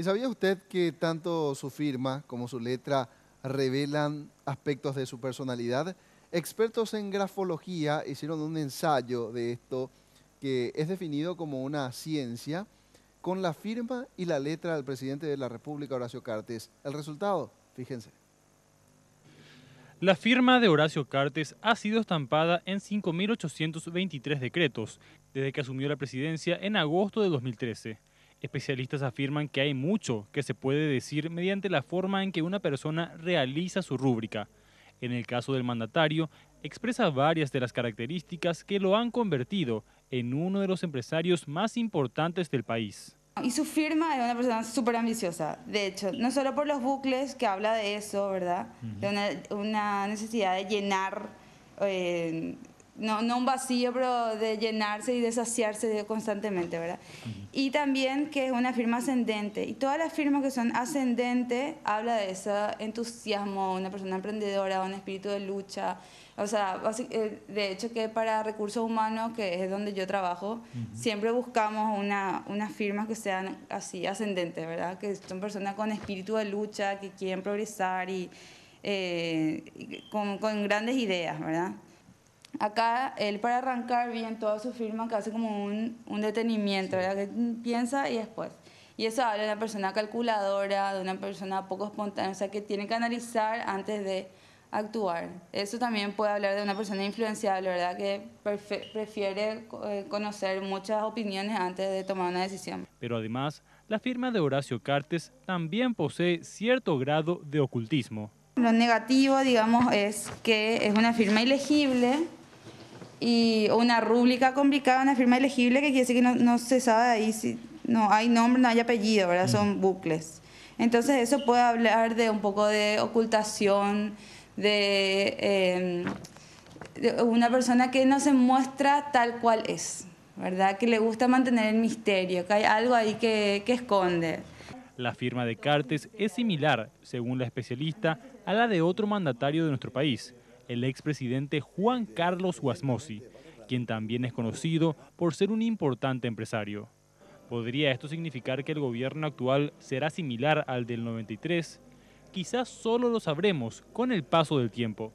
sabía usted que tanto su firma como su letra revelan aspectos de su personalidad? Expertos en grafología hicieron un ensayo de esto que es definido como una ciencia con la firma y la letra del presidente de la República, Horacio Cartes. El resultado, fíjense. La firma de Horacio Cartes ha sido estampada en 5.823 decretos desde que asumió la presidencia en agosto de 2013. Especialistas afirman que hay mucho que se puede decir mediante la forma en que una persona realiza su rúbrica. En el caso del mandatario, expresa varias de las características que lo han convertido en uno de los empresarios más importantes del país. Y su firma es una persona súper ambiciosa, de hecho, no solo por los bucles, que habla de eso, ¿verdad? De una necesidad de llenar, no un vacío, pero de llenarse y de saciarse constantemente, ¿verdad? Y también que es una firma ascendente, y todas las firmas que son ascendentes habla de ese entusiasmo, una persona emprendedora, un espíritu de lucha. O sea, de hecho que para recursos humanos, que es donde yo trabajo, siempre buscamos unas firmas que sean así ascendentes, ¿verdad? Que son personas con espíritu de lucha, que quieren progresar y con grandes ideas, ¿verdad? Acá él, para arrancar bien toda su firma, que hace como un detenimiento, ¿verdad? Que piensa y después. Y eso habla de una persona calculadora, de una persona poco espontánea, o sea, que tiene que analizar antes de actuar. Eso también puede hablar de una persona influenciable, ¿verdad? Que prefiere conocer muchas opiniones antes de tomar una decisión. Pero además, la firma de Horacio Cartes también posee cierto grado de ocultismo. Lo negativo, digamos, es que es una firma ilegible y una rúbrica complicada, una firma ilegible, que quiere decir que no se sabe ahí si no hay nombre, no hay apellido, ¿verdad? Son bucles. Entonces eso puede hablar de un poco de ocultación, de una persona que no se muestra tal cual es, ¿verdad? Que le gusta mantener el misterio, que hay algo ahí que esconde. La firma de Cartes es similar, según la especialista, a la de otro mandatario de nuestro país, el expresidente Juan Carlos Guasmosi, quien también es conocido por ser un importante empresario. ¿Podría esto significar que el gobierno actual será similar al del 93? Quizás solo lo sabremos con el paso del tiempo.